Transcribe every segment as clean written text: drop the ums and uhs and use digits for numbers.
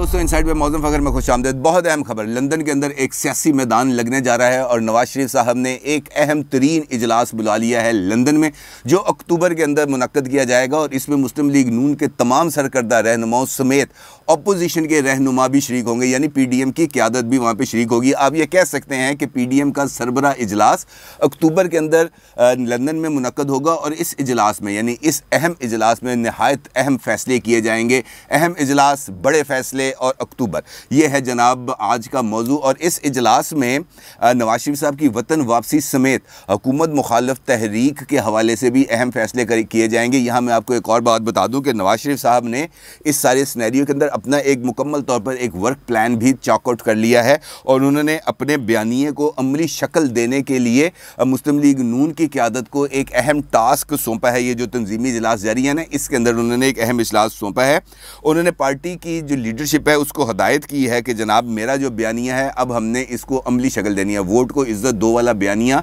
दोस्तों, इनसाइड पे मौज़ूम फ़खर में खुशामदीद। बहुत अहम खबर, लंदन के अंदर एक सियासी मैदान लगने जा रहा है और नवाज शरीफ साहब ने एक अहम तरीन इजलास बुला लिया है लंदन में, जो अक्टूबर के अंदर मुनक्कद किया जाएगा और इसमें मुस्लिम लीग नून के तमाम सरकर्दा रहनुमाओं समेत अपोजिशन के रहनुमा भी शरीक होंगे, यानी PDM की क़यादत भी वहाँ पर शरीक होगी। आप ये कह सकते हैं कि PDM का सरबरा इजलास अक्टूबर के अंदर लंदन में मुनक्कद होगा और इस इजलास में, यानी इस अहम इजलास में नहायत अहम फैसले किए जाएंगे। अहम इजलास, बड़े फैसले और अक्टूबर, ये है जनाब आज का मौजू। और इस इजलास में नवाज शरीफ साहब की वतन वापसी समेत हुकूमत मुखालिफ तहरीक के हवाले से भी अहम फैसले किए जाएंगे। यहाँ मैं आपको एक और बात बता दूँ कि नवाज शरीफ साहब ने इस सारे सिनेरियो के अंदर अपना एक मुकम्मल तौर पर एक वर्क प्लान भी चॉकआउट कर लिया है और उन्होंने अपने बयानिए को अमली शक्ल देने के लिए मुस्लिम लीग नून की क़यादत को एक अहम टास्क सौंपा है। ये जो तंजीमी इजलास जारी है ना, इसके अंदर उन्होंने एक अहम इजलास सौंपा है। उन्होंने पार्टी की जो लीडरशिप है उसको हदायत की है कि जनाब मेरा जो बयानिया है अब हमने इसको अमली शक्ल देनी है। वोट को इज़्ज़त दो वाला बयानिया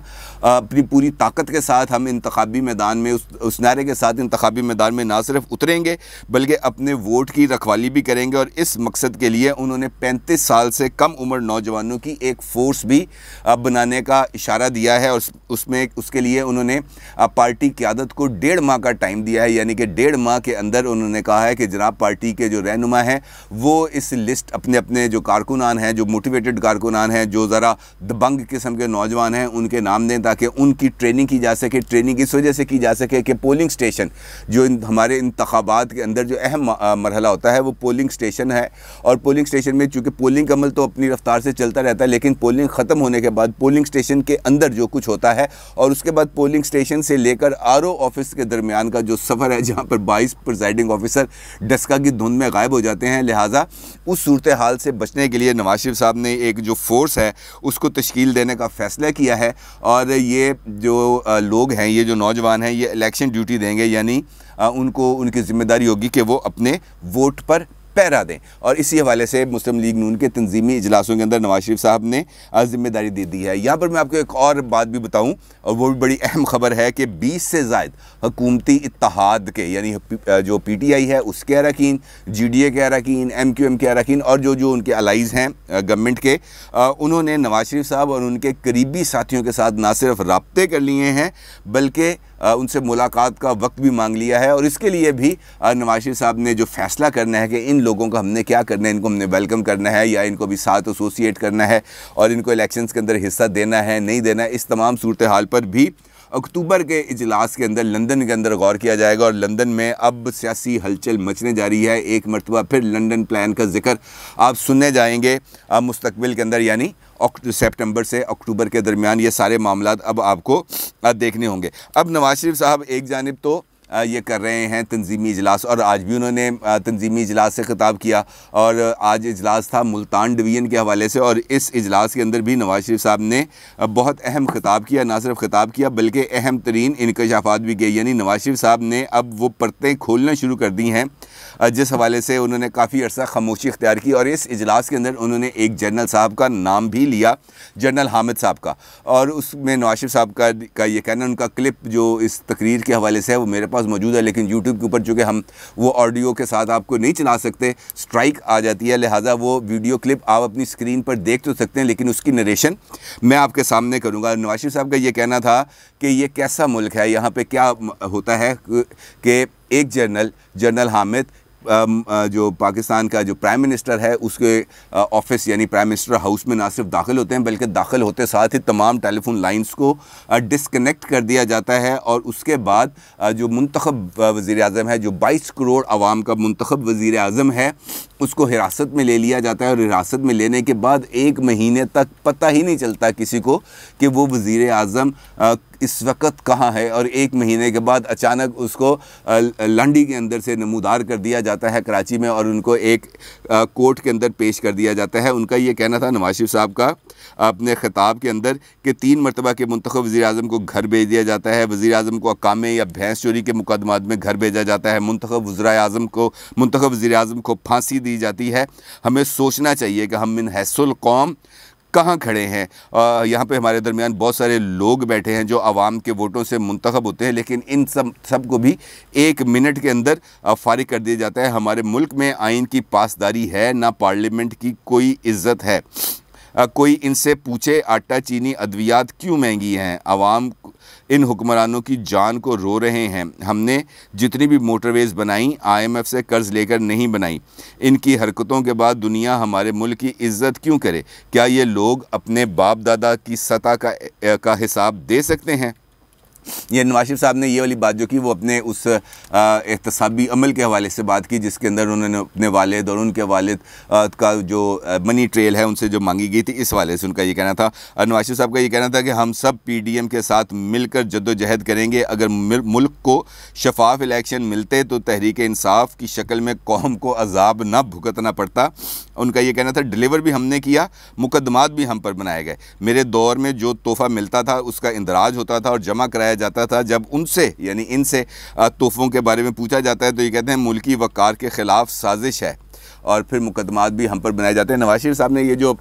अपनी पूरी ताकत के साथ हम इंतखाबी मैदान में उस नारे के साथ इंतखाबी मैदान में ना सिर्फ उतरेंगे बल्कि अपने वोट की रखवाली भी करेंगे। और इस मकसद के लिए उन्होंने 35 साल से कम उम्र नौजवानों की एक फ़ोर्स भी बनाने का इशारा दिया है और उसके लिए उन्होंने पार्टी क़यादत को 1.5 माह का टाइम दिया है, यानी कि 1.5 माह के अंदर उन्होंने कहा है कि जनाब पार्टी के जो रहनुमा हैं वो इस लिस्ट अपने अपने जो कारकुनान हैं, जो मोटिवेटेड कारकुनान हैं, जो ज़रा दबंग किस्म के नौजवान हैं, उनके नाम दें ताकि उनकी ट्रेनिंग की जा सके। ट्रेनिंग इस वजह से की जा सके कि पोलिंग स्टेशन जो हमारे इंतखाबात के अंदर जो अहम मरहला होता है वो पोलिंग स्टेशन है और पोलिंग स्टेशन में चूँकि पोलिंग का अमल तो अपनी रफ्तार से चलता रहता है, लेकिन पोलिंग ख़त्म होने के बाद पोलिंग स्टेशन के अंदर जो कुछ होता है और उसके बाद पोलिंग स्टेशन से लेकर RO ऑफिस के दरमियान का जो सफ़र है जहाँ पर 22 प्रिजाइडिंग ऑफिसर डस्का की धुंध में गायब हो जाते हैं, लिहाजा उस सूरत हाल से बचने के लिए नवाज शरीफ साहब ने एक जो फोर्स है उसको तश्कील देने का फ़ैसला किया है। और ये जो लोग हैं, ये जो नौजवान हैं, ये इलेक्शन ड्यूटी देंगे, यानी उनको उनकी ज़िम्मेदारी होगी कि वो अपने वोट पर पहरा दें। और इसी हवाले से मुस्लिम लीग नून के तंजीमी इजलासों के अंदर नवाज शरीफ साहब ने ज़िम्मेदारी दे दी है। यहाँ पर मैं आपको एक और बात भी बताऊँ और वो भी बड़ी अहम ख़बर है कि 20 से ज़ायद हुकूमती इत्तेहाद के, यानी जो PTI है उसके अरकान, GDA के अरकान, MQM के अरकान और जो उनके अलाइज़ हैं गवर्नमेंट के, उन्होंने नवाज शरीफ साहब और उनके करीबी साथियों के साथ ना सिर्फ रब्ते कर लिए हैं बल्कि उनसे मुलाकात का वक्त भी मांग लिया है। और इसके लिए भी नवाज शरीफ साहब ने जो फ़ैसला करना है कि इन लोगों का हमने क्या करना है, इनको हमने वेलकम करना है या इनको भी साथ एसोसिएट करना है और इनको इलेक्शंस के अंदर हिस्सा देना है नहीं देना है, इस तमाम सूरत हाल पर भी अक्टूबर के इजलास के अंदर लंदन के अंदर गौर किया जाएगा। और लंदन में अब सियासी हलचल मचने जा रही है। एक मरतबा फिर लंदन प्लान का जिक्र आप सुनने जाएंगे मुस्तकबिल के अंदर, यानी सितंबर से अक्टूबर के दरमियान ये सारे मामलात अब आपको देखने होंगे। अब नवाज शरीफ साहब एक जानिब तो ये कर रहे हैं तंजीमी इजलास और आज भी उन्होंने तंजीमी इजलास से ख़िताब किया और आज इजलास था मुल्तान डिवीज़न के हवाले से और इस इजलास के अंदर भी नवाज शरीफ साहब ने बहुत अहम ख़िताब किया। ना सिर्फ ख़िताब किया बल्कि अहम तरीन इंकशाफात भी किए, यानी नवाज शरीफ साहब ने अब वो परतें खोलना शुरू कर दी हैं जिस हवाले से उन्होंने काफ़ी अर्सा खामोशी इख्तियार की। और इस इजलास के अंदर उन्होंने एक जनरल साहब का नाम भी लिया, जनरल हामिद साहब का, और उसमें नवाज शरीफ साहब का ये कहना, उनका क्लिप जो इस तकरीर के हवाले से है वो मेरे पास मौजूद है, लेकिन यूट्यूब के ऊपर चूँकि हम वो ऑडियो के साथ आपको नहीं चला सकते, स्ट्राइक आ जाती है, लिहाजा वो वीडियो क्लिप आप अपनी स्क्रीन पर देख तो सकते हैं लेकिन उसकी नरेशन मैं आपके सामने करूँगा। नवाज शरीफ साहब का ये कहना था कि ये कैसा मुल्क है, यहाँ पे क्या होता है कि एक जनरल हामिद जो पाकिस्तान का जो प्राइम मिनिस्टर है उसके ऑफिस यानी प्राइम मिनिस्टर हाउस में ना सिर्फ दाखिल होते हैं बल्कि दाखिल होते साथ ही तमाम टेलीफोन लाइंस को डिसकनेक्ट कर दिया जाता है और उसके बाद जो मुंतखब वज़ीर आज़म है, जो 22 करोड़ आवाम का मुंतखब वज़ीर आज़म है, उसको हिरासत में ले लिया जाता है और हिरासत में लेने के बाद 1 महीने तक पता ही नहीं चलता किसी को कि वो वज़ीर आज़म इस वक्त कहाँ है। और 1 महीने के बाद अचानक उसको लंडी के अंदर से नमूदार कर दिया जाता है कराची में और उनको एक कोर्ट के अंदर पेश कर दिया जाता है। उनका ये कहना था नवाज शरीफ साहब का अपने ख़िताब के अंदर कि 3 मरतबा के मुंतखब वज़ीर आज़म को घर भेज दिया जाता है, वज़ीर आज़म को अकामे या भैंस चोरी के मुकदमात में घर भेजा जाता है, मुंतखब वज़ीर आज़म को फांसी दी जाती है। हमें सोचना चाहिए कि हम मिन हैसुल कौम कहाँ खड़े हैं। यहाँ पे हमारे दरमियान बहुत सारे लोग बैठे हैं जो आवाम के वोटों से मुंतखब होते हैं, लेकिन इन सब को भी 1 मिनट के अंदर फारिग कर दिया जाता है। हमारे मुल्क में आइन की पासदारी है, ना पार्लियामेंट की कोई इज़्ज़त है। कोई इनसे पूछे आटा चीनी अद्वियात क्यों महंगी हैं। आवाम इन हुक्मरानों की जान को रो रहे हैं। हमने जितनी भी मोटरवेज़ बनाई IMF से कर्ज़ लेकर नहीं बनाई। इनकी हरकतों के बाद दुनिया हमारे मुल्क की इज़्ज़त क्यों करे। क्या ये लोग अपने बाप दादा की सतह का हिसाब दे सकते हैं। ये नवाज शरीफ साहब ने ये वाली बात जो की वो अपने उस एहतसाबी अमल के हवाले से बात की, जिसके अंदर उन्होंने अपने वालिद और उनके वालिद का जो मनी ट्रेल है उनसे जो मांगी गई थी, इस हवाले से उनका ये कहना था। नवाज शरीफ साहब का ये कहना था कि हम सब PDM के साथ मिलकर जद्दोजहद करेंगे। अगर मुल्क को शफाफ इलेक्शन मिलते तो तहरीक इंसाफ की शक्ल में कौम को अजाब ना भुगतना पड़ता। उनका ये कहना था डिलीवर भी हमने किया, मुकदमात भी हम पर बनाए गए। मेरे दौर में जो तोहफ़ा मिलता था उसका इंदराज होता था और जमा कराया जाता था। जब उनसे यानी इनसे तोहफ़ों के बारे में पूछा जाता है तो ये कहते हैं मुल्की वक़ार के ख़िलाफ़ साजिश है, और फिर मुकदमात भी हम पर बनाए जाते हैं। नवाज शरीफ साहब ने ये जो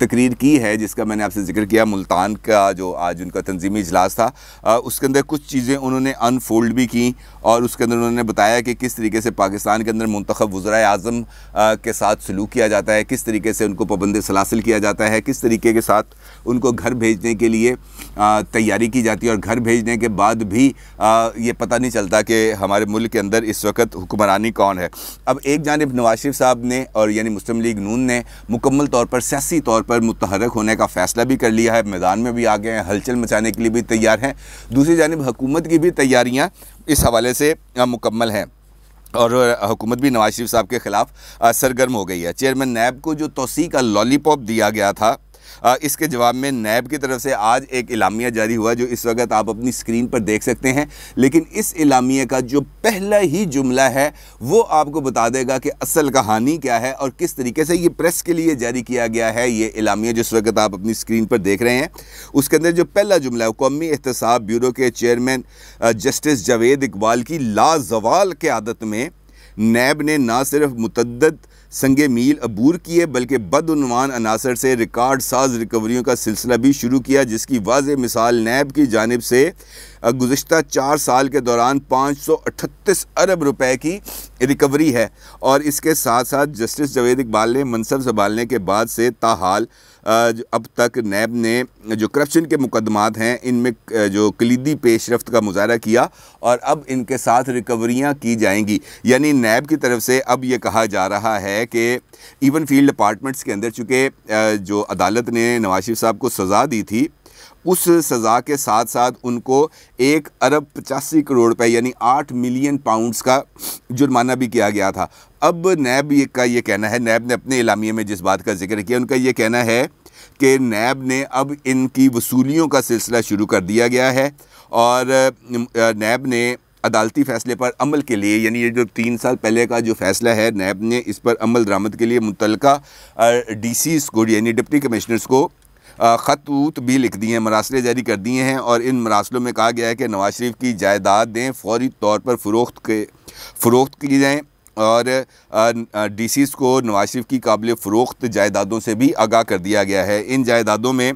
तकरीर की है जिसका मैंने आपसे जिक्र किया, मुल्तान का जो आज उनका तंजीमी इजलास था, उसके अंदर कुछ चीज़ें उन्होंने अनफोल्ड भी की और उसके अंदर उन्होंने बताया कि किस तरीके से पाकिस्तान के अंदर मुंतखब वज़राए आज़म के साथ सलूक किया जाता है, किस तरीके से उनको पाबंद सलासिल किया जाता है, किस तरीके के साथ उनको घर भेजने के लिए तैयारी की जाती है, और घर भेजने के बाद भी ये पता नहीं चलता कि हमारे मुल्क के अंदर इस वक्त हुक्मरानी कौन है। अब एक जानिब नवाज शरीफ साहब ने और यानी मुस्लिम लीग नून ने मुकम्मल तौर पर सियासी तौर पर मुतहरक होने का फ़ैसला भी कर लिया है, मैदान में भी आ गए हैं, हलचल मचाने के लिए भी तैयार हैं। दूसरी जानिब हुकूमत की भी तैयारियां इस हवाले से मुकम्मल हैं और हुकूमत भी नवाज शरीफ साहब के ख़िलाफ़ सरगर्म हो गई है। चेयरमैन नैब को जो तौसीक़ का लॉलीपॉप दिया गया था, इसके जवाब में नैब की तरफ से आज एक इलामिया जारी हुआ जो इस वक्त आप अपनी स्क्रीन पर देख सकते हैं। लेकिन इस इलामिया का जो पहला ही जुमला है वो आपको बता देगा कि असल कहानी क्या है और किस तरीके से ये प्रेस के लिए जारी किया गया है। ये इलामिया जिस वक्त आप अपनी स्क्रीन पर देख रहे हैं उसके अंदर जो पहला जुमला है, कौमी एहतसाब ब्यूरो के चेयरमैन जस्टिस जावेद इकबाल की लाजवाल क़यादत में नैब ने ना सिर्फ मुतद्दद संगे मील अबूर किए बल्कि बदउनवान अनासर से रिकॉर्ड साज रिकवरियों का सिलसिला भी शुरू किया, जिसकी वाज़ेह मिसाल नैब की जानिब से गुज़िश्ता 4 साल के दौरान 538 अरब रुपए की रिकवरी है। और इसके साथ साथ जस्टिस जावेद इकबाल ने मनसब संभालने के बाद से ताहाल अब तक नैब ने जो करप्शन के मुकदमात हैं इनमें जो कलीदी पेशरफ्त का मुजाहरा किया और अब इनके साथ रिकवरियां की जाएंगी। यानी नैब की तरफ से अब ये कहा जा रहा है कि इवन फील्ड अपार्टमेंट्स के अंदर चूँकि जो अदालत ने नवाज शरीफ साहब को सज़ा दी थी उस सज़ा के साथ साथ उनको 1 अरब 85 करोड़ रुपए यानी 8 मिलियन पाउंड्स का जुर्माना भी किया गया था। अब नैब का ये कहना है, नैब ने अपने इलामिये में जिस बात का जिक्र किया उनका ये कहना है कि नैब ने अब इनकी वसूलियों का सिलसिला शुरू कर दिया गया है और नैब ने अदालती फ़ैसले पर अमल के लिए यानी ये जो 3 साल पहले का जो फ़ैसला है नैब ने इस पर अमल दरामद के लिए मुतल्लिका DCs को यानी डिप्टी कमिश्नर्स को ख़त भी लिख दिए हैं, मरासले जारी कर दिए हैं और इन मरासलों में कहा गया है कि नवाज शरीफ की जायदादें फौरी तौर पर फ़रोख्त की जाएँ और DCs को नवाज शरीफ की काबिल फ़रोख्त जायदादों से भी आगाह कर दिया गया है। इन जायदादों में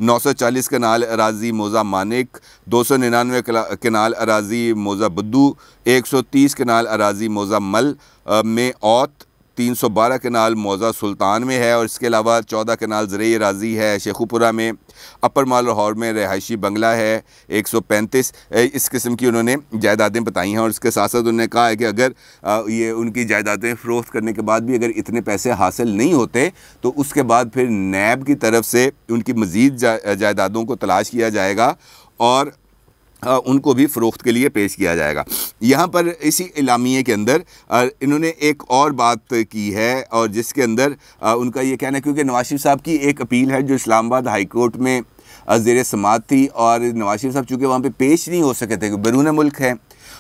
940 कनाल अराज़ी मौज़ा मानिक, 299 कनाल अराज़ी मौज़ा बुद्दू, 130 कनाल अराज़ी मौज़ा मल में औत, 312 कनाल मौज़ा सुल्तान में है और इसके अलावा 14 कनाल ज़रई अराज़ी है शेखुपुरा में, अपर माल लाहौर में रहायशी बंगला है 135। इस किस्म की उन्होंने जायदादें बताई हैं और इसके साथ साथ उन्होंने कहा है कि अगर ये उनकी जायदादें फ़रोख्त करने के बाद भी अगर इतने पैसे हासिल नहीं होते तो उसके बाद फिर नैब की तरफ से उनकी मज़ीद जायदादों को तलाश किया जाएगा और उनको भी फ़रोख्त के लिए पेश किया जाएगा। यहाँ पर इसी इलामिये के अंदर इन्होंने एक और बात की है और जिसके अंदर उनका ये कहना है, क्योंकि नवाज शरीफ साहब की एक अपील है जो इस्लामाबाद हाई कोर्ट में ज़ेर समाअत थी और नवाज शरीफ साहब चूँकि वहाँ पे पेश नहीं हो सके थे, बैरून मुल्क है,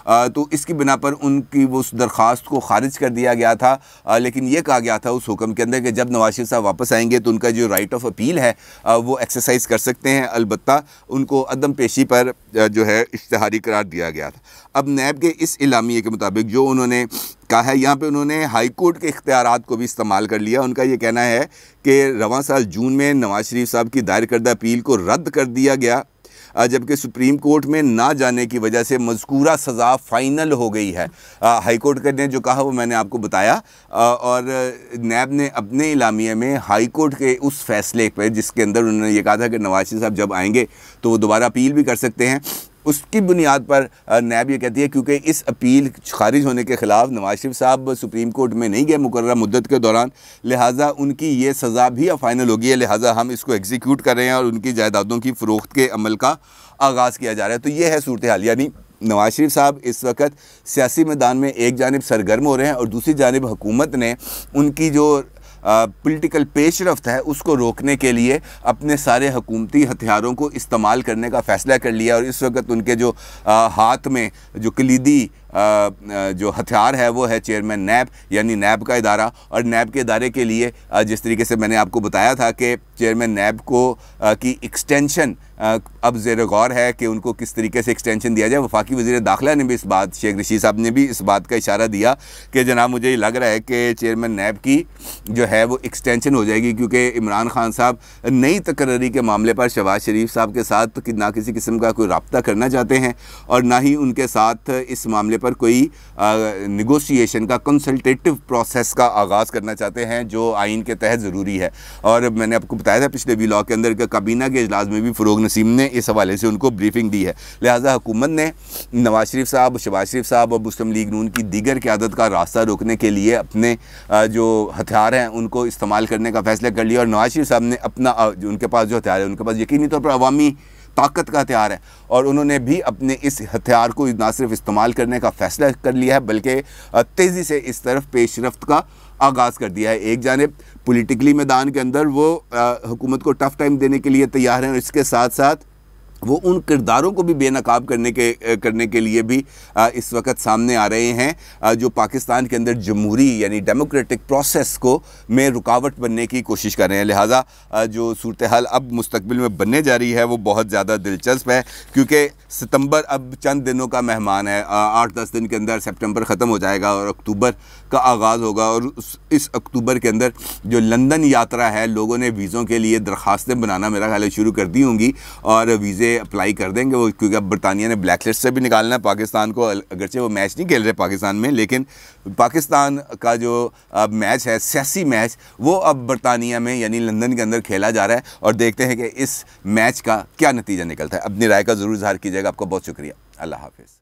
तो इसकी बिना पर उनकी वो उस दरख्वास्त को ख़ारिज कर दिया गया था। लेकिन ये कहा गया था उस हुक्म के अंदर कि जब नवाज शरीफ साहब वापस आएंगे तो उनका जो राइट ऑफ अपील है वो एक्सरसाइज कर सकते हैं, अलबत्ता उनको अदम पेशी पर जो है इश्तिहारी करार दिया गया था। अब नैब के इस इलामिये के मुताबिक जो उन्होंने कहा है। यहाँ पे उन्होंने हाई कोर्ट के इख्तियारात को भी इस्तेमाल कर लिया। उनका ये कहना है कि रवां साल जून में नवाज शरीफ साहब की दायर करदा अपील को रद्द कर दिया गया, जबकि सुप्रीम कोर्ट में ना जाने की वजह से मज़कूरा सज़ा फ़ाइनल हो गई है। हाई कोर्ट ने जो कहा वो मैंने आपको बताया, और नैब ने अपने इलामिया में हाई कोर्ट के उस फैसले पर, जिसके अंदर उन्होंने ये कहा था कि नवाज शरीफ साहब जब आएंगे तो वो दोबारा अपील भी कर सकते हैं, उसकी बुनियाद पर नैब ये कहती है क्योंकि इस अपील खारिज होने के ख़िलाफ़ नवाज शरीफ साहब सुप्रीम कोर्ट में नहीं गए मुकर्रर मुद्दत के दौरान, लिहाजा उनकी ये सज़ा भी अब फाइनल हो गई है, लिहाजा हम इसको एग्जीक्यूट कर रहे हैं और उनकी जायदादों की फ़रोख्त के अमल का आगाज़ किया जा रहा है। तो ये है सूरत हाल, यानी नवाज शरीफ साहब इस वक्त सियासी मैदान में एक जानिब सरगर्म हो रहे हैं और दूसरी जानिब हुकूमत ने उनकी जो पॉलिटिकल पेशरफ्त है उसको रोकने के लिए अपने सारे हुकूमती हथियारों को इस्तेमाल करने का फ़ैसला कर लिया। और इस वक्त उनके जो हाथ में जो कलीदी जो हथियार है वो है चेयरमैन नैब, यानी नैब का इदारा। और नैब के इदारे के लिए जिस तरीके से मैंने आपको बताया था कि चेयरमैन नैब को की एक्सटेंशन अब ज़ेर गौर है कि उनको किस तरीके से एक्सटेंशन दिया जाए। वफाकी वज़ीर दाखिला ने भी इस बात, शेख रशीद साहब ने भी इस बात का इशारा दिया कि जनाब मुझे ये लग रहा है कि चेयरमैन नैब की जो है वो एक्सटेंशन हो जाएगी, क्योंकि इमरान खान साहब नई तकर्री के मामले पर शहबाज शरीफ साहब के साथ ना किसी किस्म का कोई रब्ता करना चाहते हैं और ना ही उनके साथ इस मामले पर कोई निगोशिएशन का कंसल्टेटिव प्रोसेस का आगाज़ करना चाहते हैं, जो आइन के तहत ज़रूरी है। और मैंने आपको बताया था पिछले व्लॉग के अंदर कि काबीना के इजलास में भी फ़रोग नसीम ने इस हवाले से उनको ब्रीफिंग दी है। लिहाजा हुकूमत ने नवाज शरीफ साहब, शहबाज शरीफ साहब और मुस्लिम लीग नून की दीगर क़यादत का रास्ता रोकने के लिए अपने जो हथियार हैं उनको इस्तेमाल करने का फ़ैसला कर लिया। और नवाज शरीफ साहब ने अपना जो उनके पास जो हथियार है, उनके पास यकीनी तौर पर अवामी ताकत का हथियार है, और उन्होंने भी अपने इस हथियार को ना सिर्फ इस्तेमाल करने का फ़ैसला कर लिया है बल्कि तेज़ी से इस तरफ पेशरफ्त का आगाज़ कर दिया है। एक जानिब पॉलिटिकली मैदान के अंदर वो हुकूमत को टफ़ टाइम देने के लिए तैयार हैं, और इसके साथ साथ वो उन किरदारों को भी बेनकाब करने के लिए भी इस वक्त सामने आ रहे हैं जो पाकिस्तान के अंदर जमहूरी यानी डेमोक्रेटिक प्रोसेस को में रुकावट बनने की कोशिश कर रहे हैं। लिहाजा जो सूरत हाल अब मुस्तकबिल में बनने जा रही है वो बहुत ज़्यादा दिलचस्प है, क्योंकि सितंबर अब चंद दिनों का मेहमान है। 8-10 दिन के अंदर सितंबर ख़त्म हो जाएगा और अक्टूबर का आगाज़ होगा, और इस अक्टूबर के अंदर जो लंदन यात्रा है, लोगों ने वीज़ों के लिए दरख्वास्तें बनाना मेरा ख्याल है शुरू कर दी होंगी और वीज़े अप्लाई कर देंगे वो, क्योंकि अब बरतानिया ने ब्लैक लिस्ट से भी निकालना है पाकिस्तान को। अगरचे वो मैच नहीं खेल रहे पाकिस्तान में, लेकिन पाकिस्तान का जो मैच है, सियासी मैच, वो अब बरतानिया में यानी लंदन के अंदर खेला जा रहा है, और देखते हैं कि इस मैच का क्या नतीजा निकलता है। अपनी राय का ज़रूर इज़हार कीजिएगा। आपका बहुत शुक्रिया। अल्लाह हाफ़िज़।